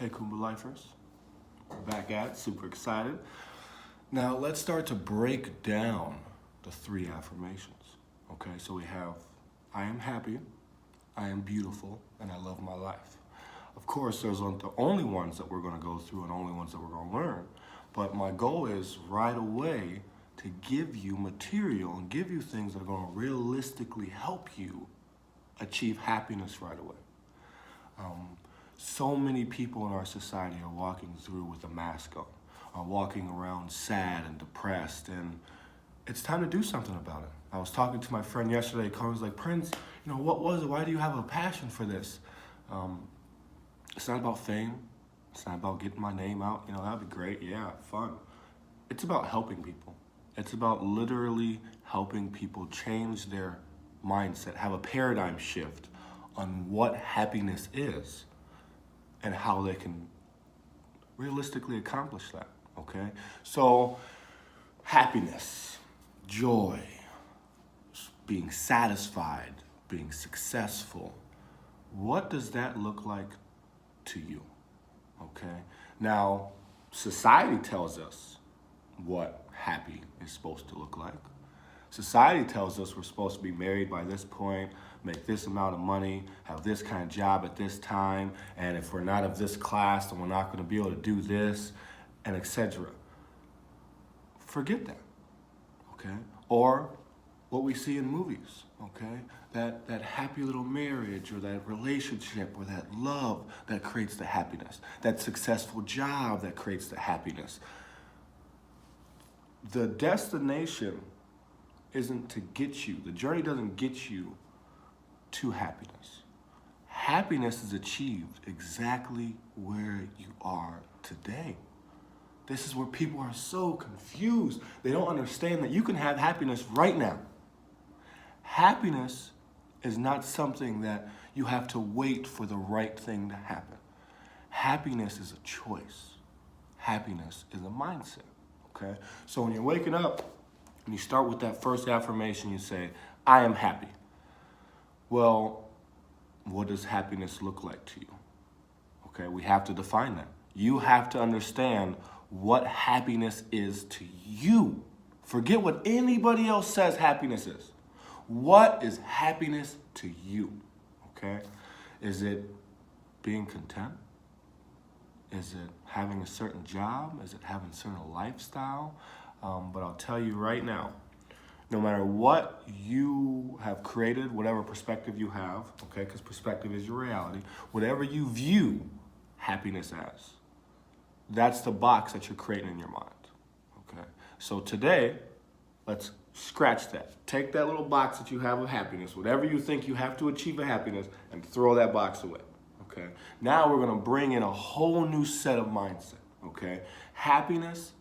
Hey Kuumba lifers, we're back at it, super excited. Now let's start to break down the 3 affirmations. Okay, so we have, I am happy, I am beautiful, and I love my life. Of course, those aren't the only ones that we're gonna go through and only ones that we're gonna learn, but my goal is right away to give you material and give you things that are gonna realistically help you achieve happiness right away. So many people in our society are walking through with a mask on, are walking around sad and depressed, and it's time to do something about it. I was talking to my friend yesterday, he was like, Prince, what was it? Why do you have a passion for this? It's not about fame. It's not about getting my name out. That'd be great. Yeah, fun. It's about helping people. It's about literally helping people change their mindset, have a paradigm shift on what happiness is and how they can realistically accomplish that, okay? So happiness, joy, being satisfied, being successful, what does that look like to you, okay? Now, society tells us what happy is supposed to look like. Society tells us we're supposed to be married by this point, make this amount of money, have this kind of job at this time, and if we're not of this class, then we're not going to be able to do this, and etc. Forget that, okay? Or what we see in movies, okay? That happy little marriage or that relationship or that love that creates the happiness, that successful job that creates the happiness. The destination isn't to get you. The journey doesn't get you to happiness. Happiness is achieved exactly where you are today. This is where people are so confused. They don't understand that you can have happiness right now. Happiness is not something that you have to wait for the right thing to happen. Happiness is a choice. Happiness is a mindset, okay? So when you're waking up, and you start with that first affirmation, you say, I am happy. Well, what does happiness look like to you? Okay, we have to define that. You have to understand what happiness is to you. Forget what anybody else says happiness is. What is happiness to you? Okay, is it being content? Is it having a certain job? Is it having a certain lifestyle? But I'll tell you right now, no matter what you have created, whatever perspective you have, okay, because perspective is your reality, whatever you view happiness as, that's the box that you're creating in your mind, okay? So today, let's scratch that. Take that little box that you have of happiness, whatever you think you have to achieve a happiness, and throw that box away, okay? Now we're gonna bring in a whole new set of mindset, okay? Happiness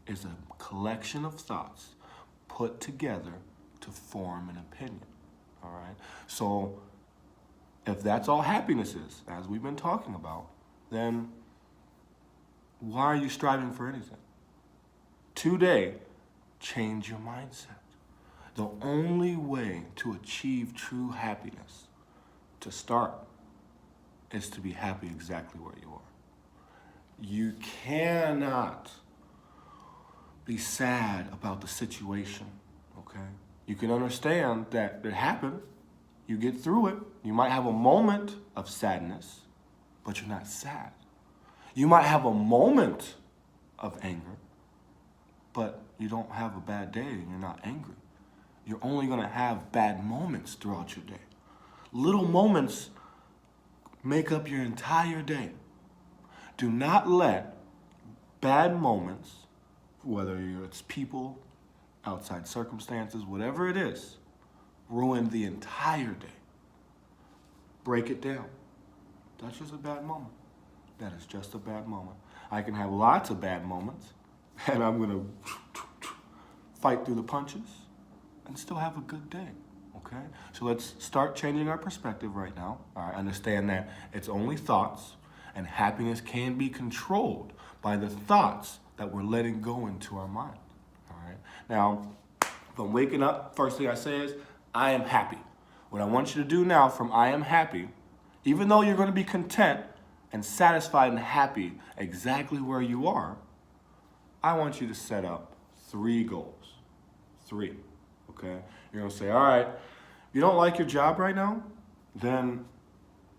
is a collection of thoughts put together to form an opinion, all right? So if that's all happiness is, as we've been talking about, then why are you striving for anything? Today, change your mindset. The only way to achieve true happiness, to start, is to be happy exactly where you are. You cannot be sad about the situation, okay? You can understand that it happened. You get through it. You might have a moment of sadness, but you're not sad. You might have a moment of anger, but you don't have a bad day and you're not angry. You're only gonna have bad moments throughout your day. Little moments make up your entire day. Do not let bad moments, whether it's people, outside circumstances, whatever it is, ruin the entire day. Break it down. That's just a bad moment. That is just a bad moment. I can have lots of bad moments, and I'm gonna fight through the punches and still have a good day, okay? So let's start changing our perspective right now. All right, understand that it's only thoughts, and happiness can be controlled by the thoughts that we're letting go into our mind, all right? Now, if I'm waking up, first thing I say is, I am happy. What I want you to do now from I am happy, even though you're gonna be content, and satisfied and happy exactly where you are, I want you to set up 3 goals. 3, okay? You're gonna say, all right, you don't like your job right now? Then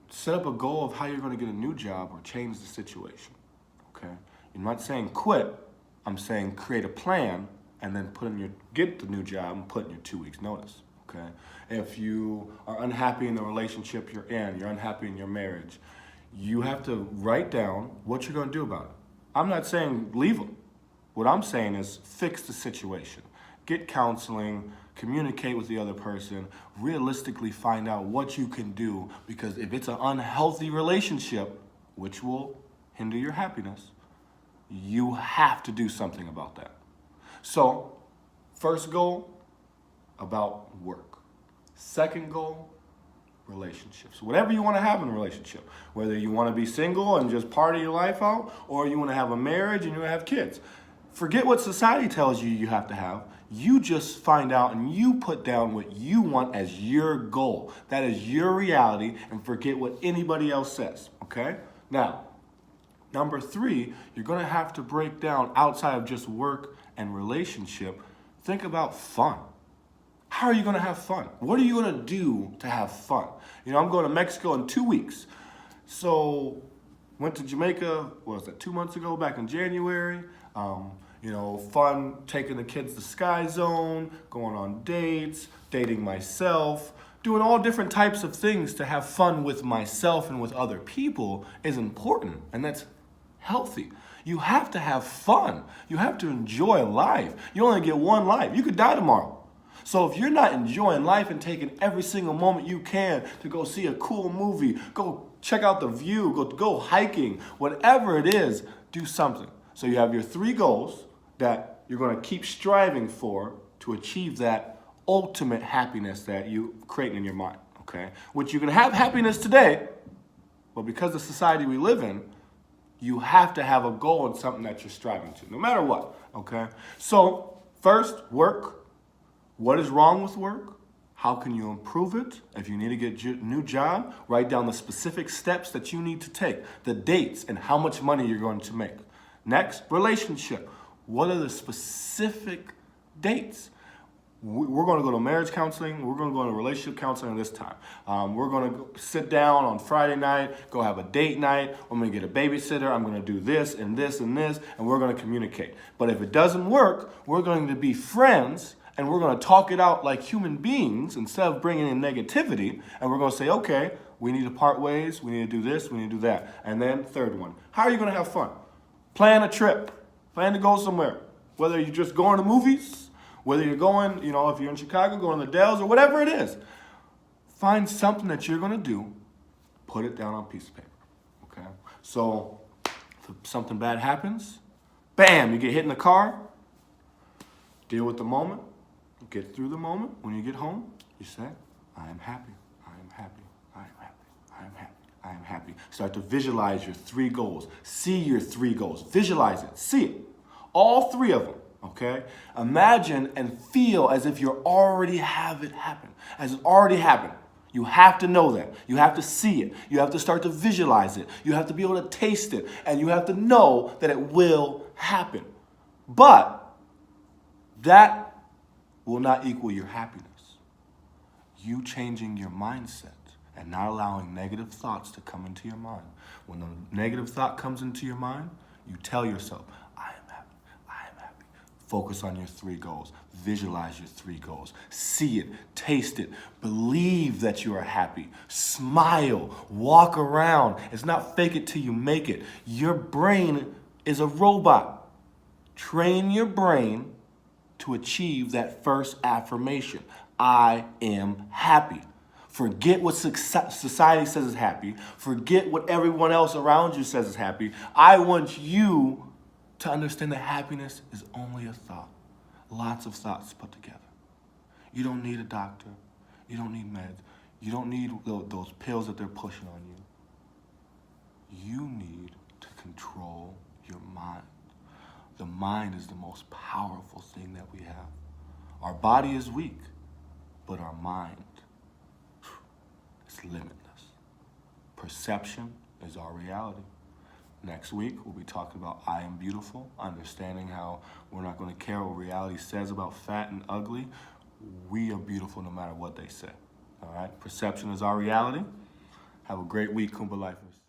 set up a goal of how you're gonna get a new job or change the situation, okay? I'm not saying quit, I'm saying create a plan and then get the new job and put in your 2 weeks notice, okay? If you are unhappy in the relationship you're unhappy in your marriage, you have to write down what you're gonna do about it. I'm not saying leave them. What I'm saying is fix the situation. Get counseling, communicate with the other person, realistically find out what you can do, because if it's an unhealthy relationship, which will hinder your happiness, you have to do something about that. So, first goal, about work. Second goal, relationships. Whatever you want to have in a relationship, whether you want to be single and just party your life out, or you want to have a marriage and you want to have kids. Forget what society tells you you have to have. You just find out and you put down what you want as your goal. That is your reality, and forget what anybody else says, okay? Now, number 3, you're gonna have to break down outside of just work and relationship. Think about fun. How are you gonna have fun? What are you gonna do to have fun? You know, I'm going to Mexico in 2 weeks. So, went to Jamaica, what was that, 2 months ago, back in January. You know, fun taking the kids to Sky Zone, going on dates, dating myself, doing all different types of things to have fun with myself and with other people is important, and that's healthy. You have to have fun. You have to enjoy life. You only get one life. You could die tomorrow. So if you're not enjoying life and taking every single moment you can to go see a cool movie, go check out the view, go hiking, whatever it is, do something. So you have your 3 goals that you're going to keep striving for to achieve that ultimate happiness that you create in your mind, okay? Which you can have happiness today, but because of the society we live in, you have to have a goal and something that you're striving to, no matter what, okay? So first, work. What is wrong with work? How can you improve it? If you need to get a new job, write down the specific steps that you need to take, the dates, and how much money you're going to make. Next, relationship. What are the specific dates? We're going to go to marriage counseling. We're going to go to relationship counseling this time. We're going to sit down on Friday night, go have a date night. I'm going to get a babysitter. I'm going to do this and this and this, and we're going to communicate. But if it doesn't work, we're going to be friends, and we're going to talk it out like human beings instead of bringing in negativity. And we're going to say, okay, we need to part ways. We need to do this. We need to do that. And then third one, how are you going to have fun? Plan a trip. Plan to go somewhere. Whether you're just going to movies, whether you're going, you know, if you're in Chicago, going to the Dells or whatever it is. Find something that you're going to do. Put it down on a piece of paper. Okay? So, if something bad happens, bam, you get hit in the car. Deal with the moment. Get through the moment. When you get home, you say, I am happy. I am happy. I am happy. I am happy. I am happy. Start to visualize your 3 goals. See your 3 goals. Visualize it. See it. All 3 of them, okay? Imagine and feel as if you already have it happen. As it already happened. You have to know that. You have to see it. You have to start to visualize it. You have to be able to taste it. And you have to know that it will happen. But that will not equal your happiness. You changing your mindset and not allowing negative thoughts to come into your mind. When a negative thought comes into your mind, you tell yourself, I am happy, I am happy. Focus on your 3 goals. Visualize your 3 goals. See it, taste it, believe that you are happy. Smile, walk around. It's not fake it till you make it. Your brain is a robot. Train your brain to achieve that first affirmation. I am happy. Forget what society says is happy. Forget what everyone else around you says is happy. I want you to understand that happiness is only a thought. Lots of thoughts put together. You don't need a doctor. You don't need meds. You don't need those pills that they're pushing on you. You need to control your mind. The mind is the most powerful thing that we have. Our body is weak, but our mind is limitless. Perception is our reality. Next week, we'll be talking about I am beautiful, understanding how we're not going to care what reality says about fat and ugly. We are beautiful no matter what they say. All right? Perception is our reality. Have a great week, Kuumba Lifers.